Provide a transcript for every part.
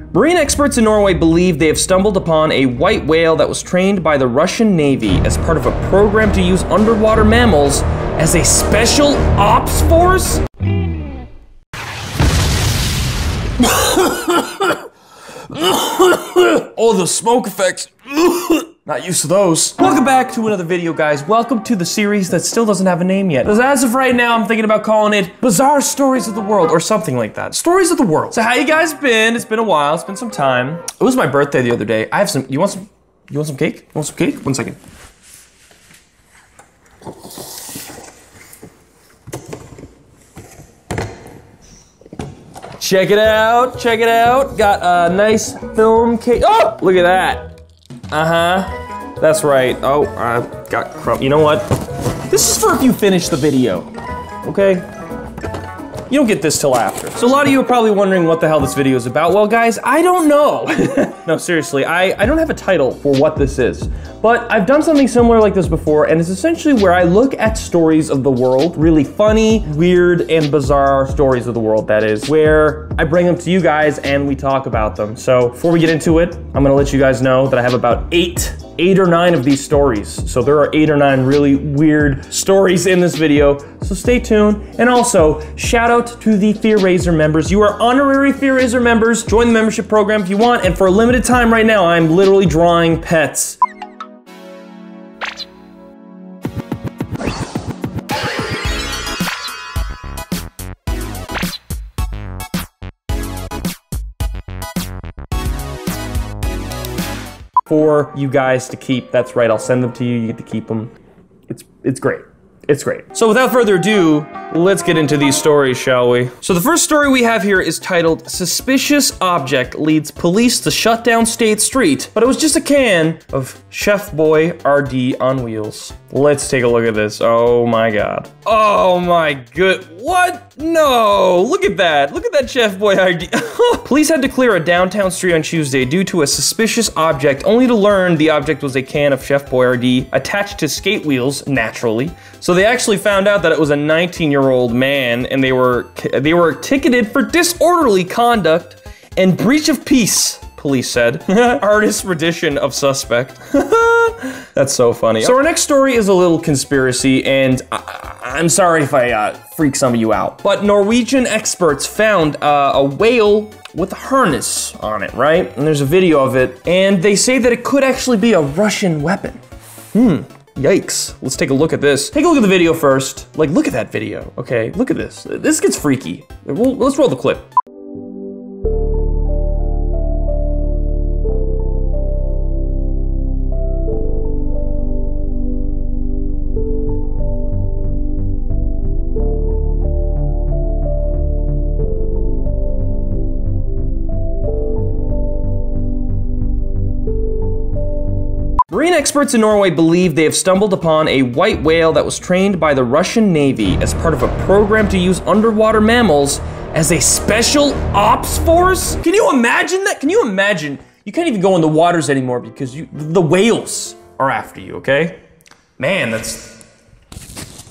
Marine experts in Norway believe they have stumbled upon a white whale that was trained by the Russian Navy as part of a program to use underwater mammals as a special ops force? Oh, the smoke effects. Not used to those. Welcome back to another video, guys. Welcome to the series that still doesn't have a name yet. As of right now, I'm thinking about calling it Bizarre Stories of the World or something like that. Stories of the World. So how you guys been? It's been a while. It's been some time. It was my birthday the other day. I have some, you want some cake? You want some cake? 1 second. Check it out, check it out. Got a nice film cake. Oh, look at that. That's right. Oh, I got crumb. You know what? This is for if you finish the video, okay? You don't get this till after. So a lot of you are probably wondering what the hell this video is about. Well, guys, I don't know. No, seriously, I don't have a title for what this is. But I've done something similar like this before, and it's essentially where I look at stories of the world, really funny, weird, and bizarre stories of the world, that is, where I bring them to you guys and we talk about them. So before we get into it, I'm gonna let you guys know that I have about eight or nine of these stories. So there are 8 or 9 really weird stories in this video, so stay tuned. And also, shout out to the Fear Raiser members. You are honorary Fear Raiser members. Join the membership program if you want, and for a limited time right now, I'm literally drawing pets. For you guys to keep. That's right, I'll send them to you, you get to keep them. It's great. It's great. So without further ado, let's get into these stories, shall we? So the first story we have here is titled, Suspicious Object Leads Police to Shut Down State Street, but it was just a can of Chef Boy RD on wheels. Let's take a look at this. Oh my God. Oh my good, what? No, look at that. Look at that Chef Boy RD. Police had to clear a downtown street on Tuesday due to a suspicious object, only to learn the object was a can of Chef Boy RD attached to skate wheels, naturally. So they actually found out that it was a 19-year-old man, and they were ticketed for disorderly conduct and breach of peace, police said. Artist's rendition of suspect. That's so funny. So our next story is a little conspiracy, and I'm sorry if I freak some of you out, but Norwegian experts found a whale with a harness on it, right? And there's a video of it, and they say that it could actually be a Russian weapon. Yikes. Let's take a look at this. Take a look at the video first. Like, look at that video, okay? Look at this. This gets freaky. Let's roll the clip. Marine experts in Norway believe they have stumbled upon a white whale that was trained by the Russian Navy as part of a program to use underwater mammals as a special ops force? Can you imagine that? Can you imagine? You can't even go in the waters anymore because the whales are after you, okay? Man, that's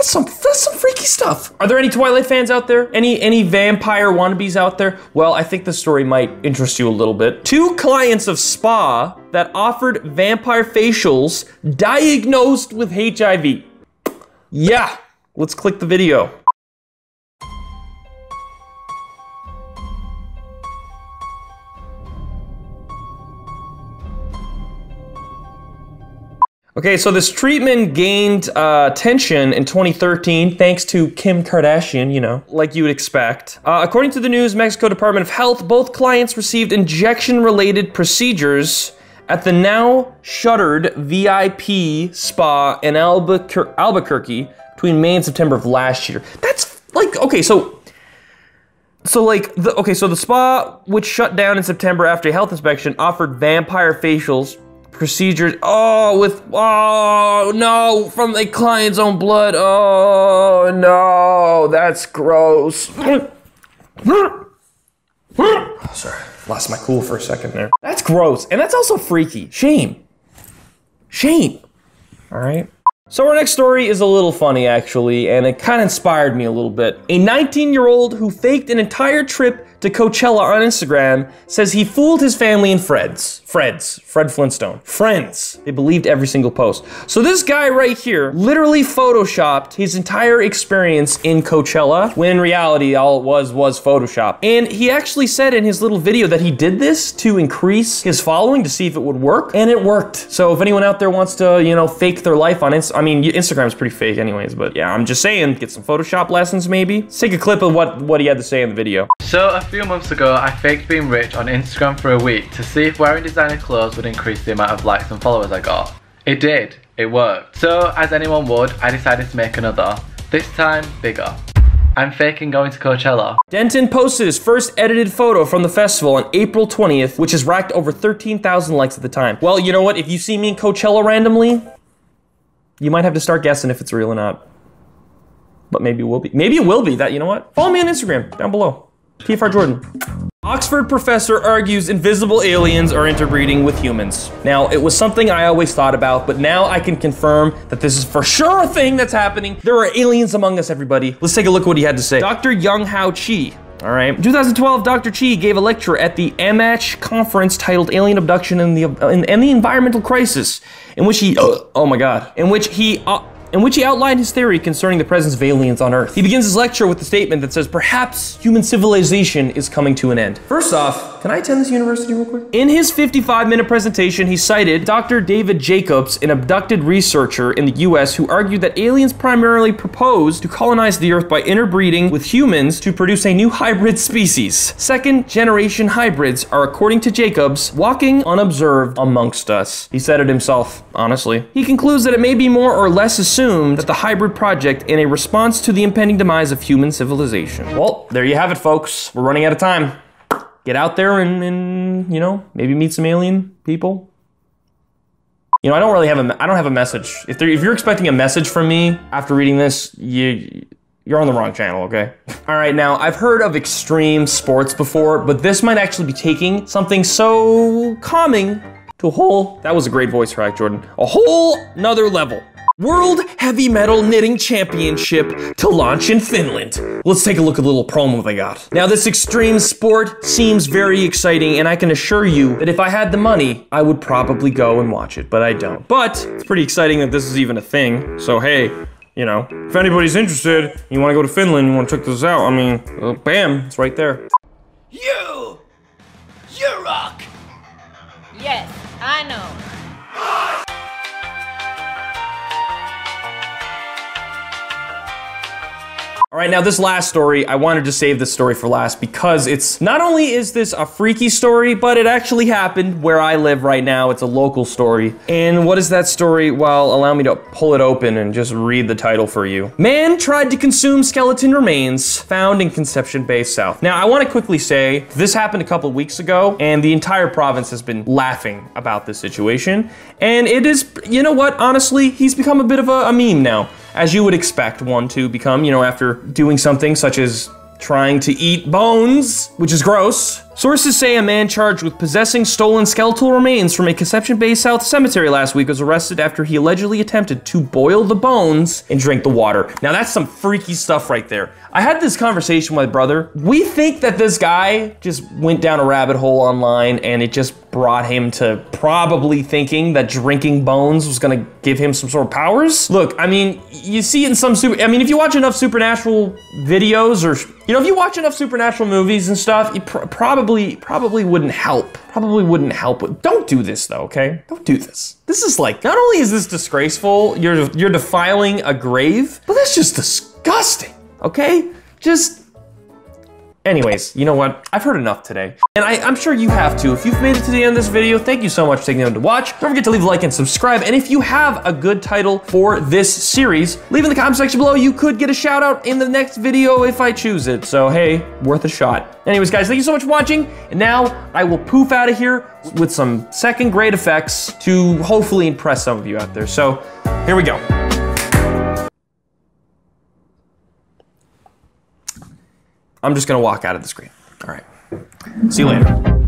some freaky stuff. Are there any Twilight fans out there? Any vampire wannabes out there? Well, I think this story might interest you a little bit. 2 clients of spa that offered vampire facials diagnosed with HIV. Yeah, let's click the video. Okay, so this treatment gained attention in 2013 thanks to Kim Kardashian, you know, like you would expect. According to the News Mexico Department of Health, both clients received injection-related procedures at the now shuttered VIP spa in Albuquerque between May and September of last year. That's like, okay, so the spa, which shut down in September after a health inspection, offered vampire facials procedures. Oh no, from the client's own blood. Oh no, that's gross. Sorry, lost my cool for a second there. That's gross, and that's also freaky. Shame. All right. So our next story is a little funny, actually, and it kind of inspired me a little bit. A 19-year-old who faked an entire trip to Coachella on Instagram says he fooled his family and Fred Flintstone. Friends. They believed every single post. So this guy right here literally photoshopped his entire experience in Coachella, when in reality all it was Photoshop. And he actually said in his little video that he did this to increase his following to see if it would work, and it worked. So if anyone out there wants to, you know, fake their life on Instagram's pretty fake anyways, but yeah, I'm just saying, get some Photoshop lessons maybe. Let's take a clip of what he had to say in the video. So a few months ago, I faked being rich on Instagram for a week to see if wearing designer clothes would increase the amount of likes and followers I got. It did. It worked. So, as anyone would, I decided to make another. This time, bigger. I'm faking going to Coachella. Denton posted his first edited photo from the festival on April 20th, which has racked over 13,000 likes at the time. Well, you know what? If you see me in Coachella randomly, you might have to start guessing if it's real or not. But maybe it will be. Maybe it will be. That, you know what? Follow me on Instagram, down below. TFR Jordan. Oxford professor argues invisible aliens are interbreeding with humans. Now, it was something I always thought about, but now I can confirm that this is for sure a thing that's happening. There are aliens among us, everybody. Let's take a look at what he had to say. Dr. Young Hao Chi. All right. In 2012, Dr. Chi gave a lecture at the AMACH conference titled Alien Abduction and the Environmental Crisis, in which he, oh my God, in which he outlined his theory concerning the presence of aliens on Earth. He begins his lecture with a statement that says, perhaps human civilization is coming to an end. First off, can I attend this university real quick? In his 55-minute presentation, he cited Dr. David Jacobs, an abducted researcher in the US who argued that aliens primarily proposed to colonize the Earth by interbreeding with humans to produce a new hybrid species. Second-generation hybrids are, according to Jacobs, walking unobserved amongst us. He said it himself, honestly. He concludes that it may be more or less assumed that the hybrid project in a response to the impending demise of human civilization. Well, there you have it, folks. We're running out of time. Get out there and you know, maybe meet some alien people. You know, I don't have a message. If you're expecting a message from me after reading this, you're on the wrong channel, okay? All right, now, I've heard of extreme sports before, but this might actually be taking something so calming to a whole, that was a great voice crack, Jordan, a whole nother level. World Heavy Metal Knitting Championship to launch in Finland. Let's take a look at the little promo they got. Now, this extreme sport seems very exciting, and I can assure you that if I had the money, I would probably go and watch it, but I don't. But it's pretty exciting that this is even a thing, so hey, you know, if anybody's interested, you want to go to Finland, you want to check this out, I mean, bam, it's right there. You rock! Yes, I know. All right, now this last story, I wanted to save this story for last because it's, not only is this a freaky story, but it actually happened where I live right now. It's a local story. And what is that story? Well, allow me to pull it open and just read the title for you. Man tried to consume skeleton remains found in Conception Bay South. Now, I want to quickly say, this happened a couple of weeks ago, and the entire province has been laughing about this situation. And it is, you know what, honestly, he's become a bit of a meme now. As you would expect one to become, you know, after doing something such as trying to eat bones, which is gross. Sources say a man charged with possessing stolen skeletal remains from a Conception Bay South cemetery last week was arrested after he allegedly attempted to boil the bones and drink the water. Now that's some freaky stuff right there. I had this conversation with my brother. We think that this guy just went down a rabbit hole online and it just brought him to probably thinking that drinking bones was gonna give him some sort of powers. Look, I mean, you see it in some if you watch enough supernatural videos or, you know, if you watch enough supernatural movies and stuff, you probably wouldn't help. Probably wouldn't help with, don't do this though, okay? Don't do this. This is like, not only is this disgraceful, you're defiling a grave, but that's just disgusting, okay? Just, anyways, you know what? I've heard enough today. And I'm sure you have too. If you've made it to the end of this video, thank you so much for taking the time to watch. Don't forget to leave a like and subscribe. And if you have a good title for this series, leave in the comment section below. You could get a shout out in the next video if I choose it. So hey, worth a shot. Anyways, guys, thank you so much for watching. And now I will poof out of here with some second grade effects to hopefully impress some of you out there. So here we go. I'm just gonna walk out of the screen. All right, see you later.